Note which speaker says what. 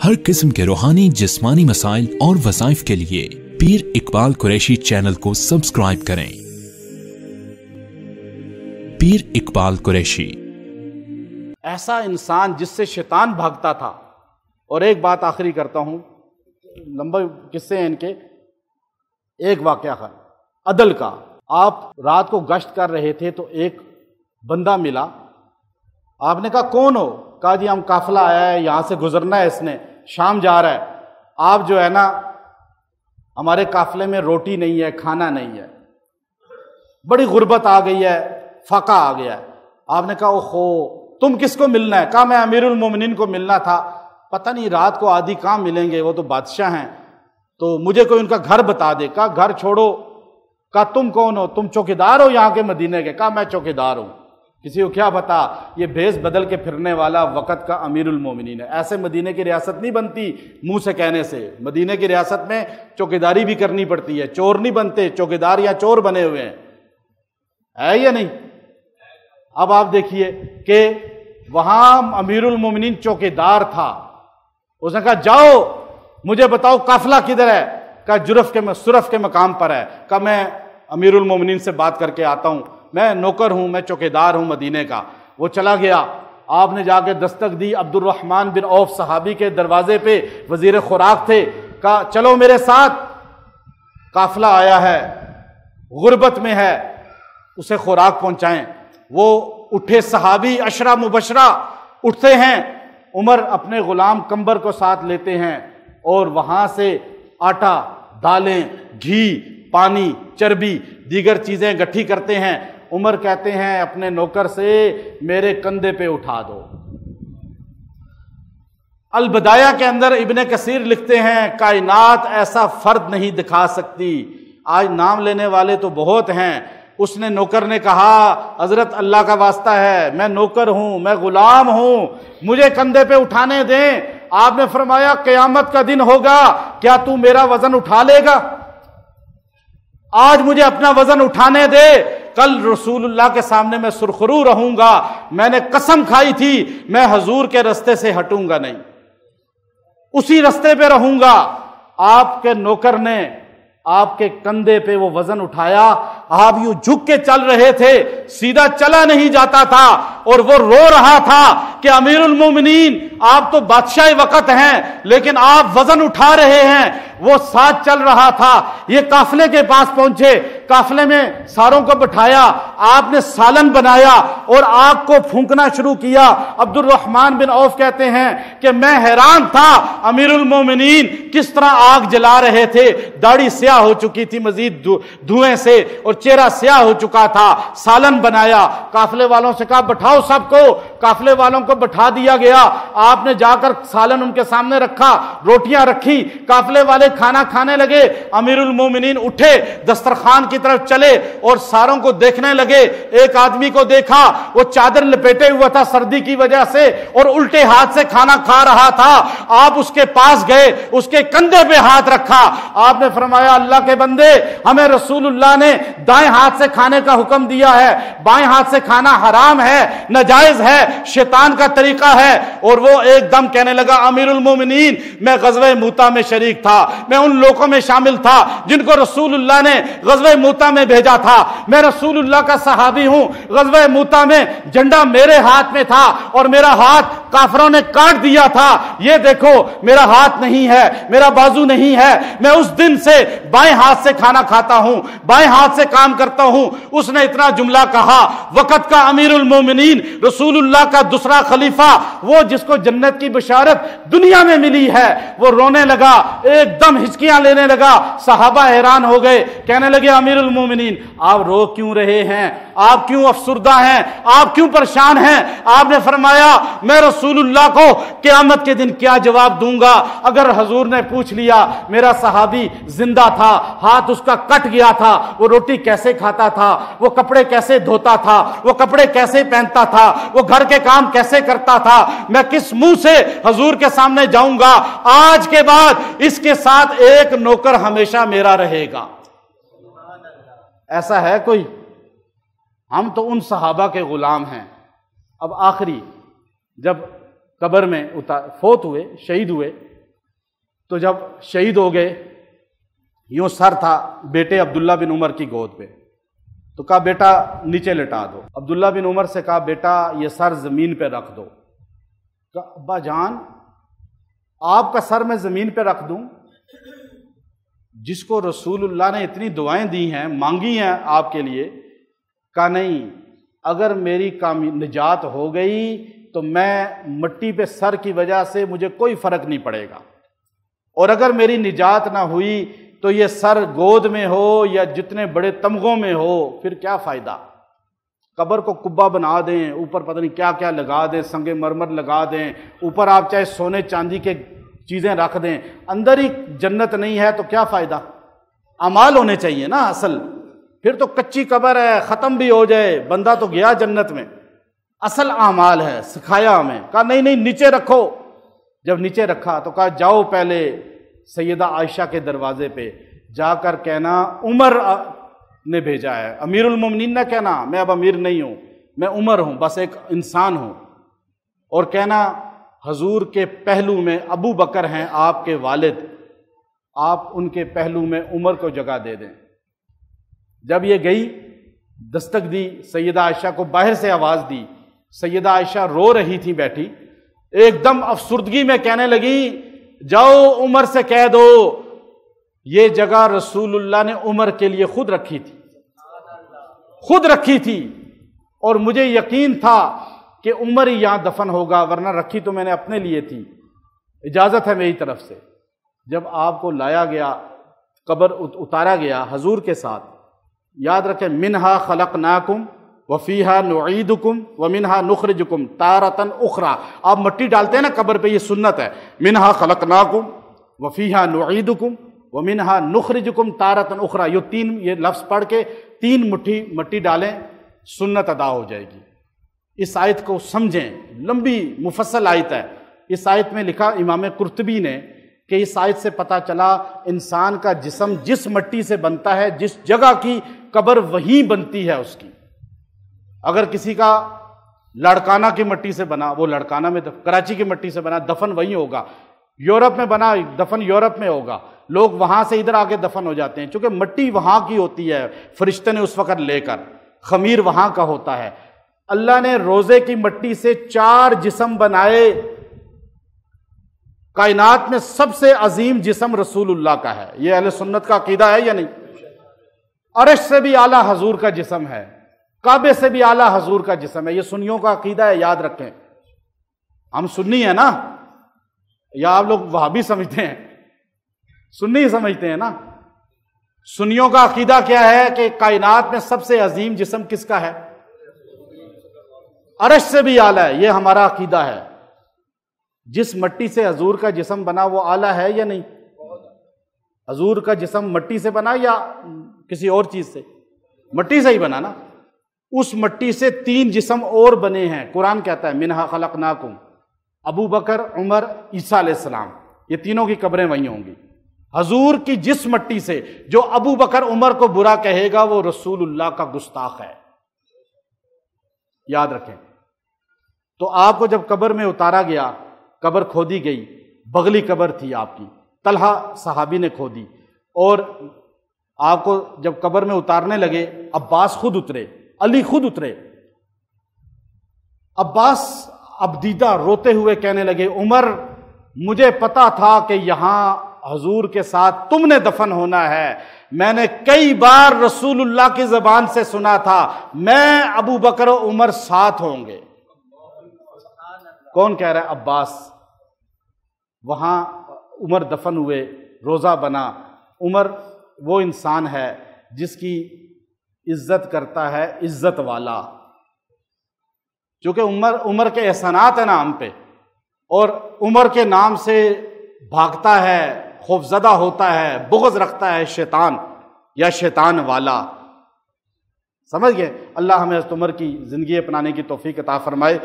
Speaker 1: ہر قسم کے روحانی جسمانی مسائل اور وظائف کے لیے پیر اقبال قریشی چینل کو سبسکرائب کریں۔ پیر اقبال قریشی
Speaker 2: ایسا انسان جس سے شیطان بھاگتا تھا۔ اور ایک بات آخری کرتا ہوں، لمبے قصے ہیں ان کے۔ ایک واقعہ ہے عدل کا۔ آپ رات کو گشت کر رہے تھے تو ایک بندہ ملا۔ آپ نے کہا کون ہو؟ کہا جی ہم قافلہ آیا ہے، یہاں سے گزرنا ہے، اس نے شام جا رہا ہے، آپ جو ہے نا ہمارے قافلے میں روٹی نہیں ہے، کھانا نہیں ہے، بڑی غربت آ گئی ہے، فاقہ آ گیا ہے۔ آپ نے کہا اوہو تم کس کو ملنا ہے؟ کہا میں امیر المومنین کو ملنا تھا، پتہ نہیں رات کو آدھی کہاں ملیں گے، وہ تو بادشاہ ہیں، تو مجھے کوئی ان کا گھر بتا دے۔ کہا گھر چھوڑو۔ کہا تم کون ہو؟ تم چوکیدار ہو یہاں کے مدینے کے؟ کہا میں چوکیدار ہوں۔ کسی کو کیا پتا یہ بھیس بدل کے پھرنے والا وقت کا امیر المومنین ہے۔ ایسے مدینے کی ریاست نہیں بنتی منہ سے کہنے سے۔ مدینے کی ریاست میں چوکیداری بھی کرنی پڑتی ہے، چور نہیں بنتے، چوکیدار یا چور بنے ہوئے ہیں، ہے یا نہیں؟ اب آپ دیکھیے کہ وہاں امیر المومنین چوکیدار تھا۔ اس نے کہا جاؤ مجھے بتاؤ قافلہ کدھر ہے؟ کہا سرف کے مقام پر ہے۔ کہا میں امیر المومنین سے بات کر کے آتا ہوں، میں نوکر ہوں، میں چوکیدار ہوں مدینے کا۔ وہ چلا گیا۔ آپ نے جا کے دستک دی، عبد الرحمن بن عوف صحابی کے دروازے پہ وزیر خوراک تھے۔ کہا چلو میرے ساتھ، قافلہ آیا ہے، غربت میں ہے، اسے خوراک پہنچائیں۔ وہ اٹھے، صحابی عشرہ مبشرہ اٹھتے ہیں۔ عمر اپنے غلام قمبر کو ساتھ لیتے ہیں اور وہاں سے آٹا، دالیں، گھی، پانی، چربی، دیگر چیزیں گٹھی کرتے ہیں۔ عمر کہتے ہیں اپنے نوکر سے میرے کندھے پہ اٹھا دو۔ البدایہ کے اندر ابن کثیر لکھتے ہیں کائنات ایسا فرد نہیں دکھا سکتی۔ آج نام لینے والے تو بہت ہیں۔ اس نے نوکر نے کہا حضرت اللہ کا واسطہ ہے، میں نوکر ہوں، میں غلام ہوں، مجھے کندھے پہ اٹھانے دیں۔ آپ نے فرمایا قیامت کا دن ہوگا، کیا تو میرا وزن اٹھا لے گا؟ آج مجھے اپنا وزن اٹھانے دے، کل رسول اللہ کے سامنے میں سرخرو رہوں گا۔ میں نے قسم کھائی تھی میں حضور کے رستے سے ہٹوں گا نہیں، اسی رستے پہ رہوں گا۔ آپ کے نوکر نے آپ کے کندھے پہ وہ وزن اٹھایا، آپ یوں جھک کے چل رہے تھے، سیدھا چلا نہیں جاتا تھا، اور وہ رو رہا تھا کہ امیر المومنین آپ تو بادشاہ وقت ہیں لیکن آپ وزن اٹھا رہے ہیں۔ وہ ساتھ چل رہا تھا۔ یہ قافلے کے پاس پہنچے، قافلے میں ساروں کو بٹھایا، آپ نے سالن بنایا اور آگ کو پھونکنا شروع کیا۔ عبد الرحمن بن عوف کہتے ہیں کہ میں حیران تھا امیر المومنین کس طرح آگ جلا رہے تھے۔ داڑھی سیاہ ہو چکی تھی مزید دھوئیں سے، اور چہرہ سیاہ ہو چکا تھا۔ سالن بنایا، قافلے والوں سے کہا بٹھاؤ سب کو۔ قافلے والوں کو بٹھا دیا گیا۔ آپ نے جا کر سالن ان کے سامنے رکھا، روٹیاں رکھی، قافلے والے کھانا کھانے لگے۔ امیر المومنین اٹھے، دسترخوان کی طرف چلے اور ساروں کو دیکھنے لگے۔ ایک آدمی کو دیکھا، وہ چادر لپیٹے ہوا تھا سردی کی وجہ سے اور الٹے ہاتھ سے کھانا کھا رہا تھا۔ آپ اس کے پاس گئے، اس کے کندھے پہ ہاتھ رکھا۔ آپ نے فرمایا اللہ کے بندے، ہمیں رسول اللہ نے دائیں ہاتھ سے کھانے کا حکم دیا ہے، بائیں ہاتھ سے کھانا حرام ہے، ناجائز ہے، شیطان کا طریقہ ہے۔ اور وہ ایک دم کہنے لگا امیر المومنین میں غزوہ موتا میں شریک تھا، میں ان لوگوں میں شامل تھا جن کو رسول اللہ نے غزوہ موتا میں بھیجا تھا، میں رسول اللہ کا صحابی ہوں۔ غزوہ موتا میں جھنڈا میرے ہاتھ میں تھا اور میرا ہاتھ کافروں نے کاٹ دیا تھا۔ یہ دیکھو میرا ہاتھ نہیں ہے، میرا بازو نہیں ہے، میں اس دن سے بائیں ہاتھ سے کھانا کھاتا ہوں، بائیں ہاتھ سے کام کرتا ہوں۔ اس نے اتنا جملہ کہا، وقت کا امیر المومنین رسول اللہ کا دوسرا خلیفہ، وہ جس کو جنت کی بشارت دنیا میں ملی ہے، وہ رونے لگا، ایک دم ہچکیاں لینے لگا۔ صحابہ حیران ہو گئے، کہنے لگے امیر المومنین آپ رو کیوں رہے ہیں؟ آپ کیوں افسردہ ہیں؟ آپ کیوں پریشان ہیں؟ آپ نے فرمایا میں رسول اللہ کو قیامت کے دن کیا جواب دوں گا؟ اگر حضور نے پوچھ لیا میرا صحابی زندہ تھا، ہاتھ اس کا کٹ گیا تھا، وہ روٹی کیسے کھاتا تھا، وہ کپڑے کیسے دھوتا تھا، وہ کپڑے کیسے پہنتا تھا، وہ گھر کے کام کیسے کرتا تھا، میں کس منہ سے حضور کے سامنے جاؤں گا؟ آج کے بعد اس کے ساتھ ایک نوکر ہمیشہ میرا رہے گا۔ ایسا ہے کوئی؟ ہم تو ان صحابہ کے غلام ہیں۔ اب آخری جب قبر میں فوت ہوئے، شہید ہوئے، تو جب شہید ہو گئے، یوں سر تھا بیٹے عبداللہ بن عمر کی گود پہ، تو کہا بیٹا نیچے لٹا دو۔ عبداللہ بن عمر سے کہا بیٹا یہ سر زمین پہ رکھ دو۔ کہا ابا جان آپ کا سر میں زمین پہ رکھ دوں؟ جس کو رسول اللہ نے اتنی دعائیں دی ہیں، مانگی ہیں آپ کے لیے؟ کہا نہیں، اگر میری نجات ہو گئی تو میں مٹی پہ سر کی وجہ سے مجھے کوئی فرق نہیں پڑے گا، اور اگر میری نجات نہ ہوئی تو یہ سر گود میں ہو یا جتنے بڑے تمغوں میں ہو پھر کیا فائدہ؟ قبر کو کبا بنا دیں، اوپر پتہ نہیں کیا کیا لگا دیں، سنگ مرمر لگا دیں، اوپر آپ چاہے سونے چاندی کے چیزیں رکھ دیں، اندر ہی جنت نہیں ہے تو کیا فائدہ؟ اعمال ہونے چاہیے نا اصل، پھر تو کچی قبر ہے، ختم بھی ہو جائے بندہ تو گیا جنت میں، اصل اعمال ہے۔ سکھایا ہمیں، کہا نہیں نہیں نیچے رکھو۔ جب نیچے رکھا تو کہا جاؤ پہلے سیدہ عائشہ کے دروازے پہ جا کر کہنا عمر نے بھیجا ہے، امیر المومنین نہ کہنا، میں اب امیر نہیں ہوں، میں عمر ہوں، بس ایک انسان ہوں، اور کہنا حضور کے پہلو میں ابو بکر ہیں آپ کے والد، آپ ان کے پہلو میں عمر کو جگہ دے دیں۔ جب یہ گئی دستک دی، سیدہ عائشہ کو باہر سے آواز دی، سیدہ عائشہ رو رہی تھی بیٹھی، ایک دم افسردگی میں کہنے لگی جاؤ عمر سے کہہ دو یہ جگہ رسول اللہ نے عمر کے لیے خود رکھی تھی، خود رکھی تھی، اور مجھے یقین تھا کہ عمر ہی یہاں دفن ہوگا، ورنہ رکھی تو میں نے اپنے لیے تھی، اجازت ہے میری طرف سے۔ جب آپ کو لایا گیا، قبر اتارا گیا حضور کے ساتھ، یاد رکھیں منہا خلقناکم وفیہا نعیدکم ومنہا نخرجکم تارۃ اخری، آپ مٹی ڈالتے ہیں نا قبر پہ، یہ سنت ہے، منہا خلقناکم وفیہا نعیدکم ومنہا نخرجکم تارۃ اخری، یہ لفظ پڑھ کے 3 مٹھی مٹی ڈالیں، سنت ادا ہو جائے گی۔ اس آیت کو سمجھیں، لمبی مفصل آیت ہے۔ اس آیت میں لکھا امام قرطبی نے کہ اس آیت سے پتہ چلا انسان کا جسم جس مٹی سے بنتا ہے، جس جگہ کی قبر وہیں بنتی ہے اس کی۔ اگر کسی کا لڑکانہ کی مٹی سے بنا، وہ لڑکانہ میں، کراچی کی مٹی سے بنا، دفن وہیں ہوگا۔ یورپ میں بنا، دفن یورپ میں ہوگا۔ لوگ وہاں سے ادھر آگے دفن ہو جاتے ہیں، چونکہ مٹی وہاں کی ہوتی ہے، فرشتے نے اس وقت لے کر، خمیر وہاں کا ہوتا ہے۔ اللہ نے روزے کی مٹی سے 4 جسم بنائے، کائنات میں سب سے عظیم جسم رسول اللہ کا ہے۔ یہ اہل سنت کا عقیدہ ہے یا نہیں؟ عرش سے بھی اعلیٰ حضور کا جسم ہے، کعبے سے بھی اعلیٰ حضور کا جسم ہے۔ یہ سنیوں کا عقیدہ ہے، یاد رکھیں۔ ہم سنی ہیں نا، یا آپ لوگ وہابی سمجھتے ہیں؟ سنی ہی سمجھتے ہیں نا۔ سنیوں کا عقیدہ کیا ہے کہ کائنات میں سب سے عظیم جسم کس کا ہے؟ عرش سے بھی اعلیٰ ہے، یہ ہمارا عقیدہ ہے۔ جس مٹی سے حضور کا جسم بنا وہ اعلیٰ ہے یا نہیں؟ حضور کا جسم مٹی سے بنا یا کسی اور چیز سے؟ مٹی سے ہی بنا نا۔ اس مٹی سے 3 جسم اور بنے ہیں، قرآن کہتا ہے منہا خلقناکم، ابو بکر، عمر، عیسیٰ علیہ السلام، یہ تینوں کی قبریں وہیں ہوں گی۔ حضور کی جس مٹی سے جو ابو بکر عمر کو برا کہے گا وہ رسول اللہ کا گستاخ ہے، یاد رکھیں۔ تو آپ کو جب قبر میں اتارا گیا، قبر کھودی گئی، بغلی قبر تھی آپ کی، طلحہ صحابی نے کھودی، اور آپ کو جب قبر میں اتارنے لگے عباس خود اترے، علی خود اترے۔ عباس ابدیدہ روتے ہوئے کہنے لگے عمر مجھے پتا تھا کہ یہاں حضور کے ساتھ تم نے دفن ہونا ہے، میں نے کئی بار رسول اللہ کی زبان سے سنا تھا میں ابو بکر و عمر ساتھ ہوں گے۔ کون کہہ رہا ہے؟ عباس۔ وہاں عمر دفن ہوئے، روزہ بنا۔ عمر وہ انسان ہے جس کی عزت کرتا ہے عزت والا، چونکہ عمر کے احسانات ہیں نا ہم پہ، اور عمر کے نام سے بھاگتا ہے، خوفزدہ ہوتا ہے، بغض رکھتا ہے شیطان یا شیطان والا۔ سمجھ گئے؟ اللہ ہمیں حضرت عمر کی زندگی اپنانے کی توفیق عطا فرمائے۔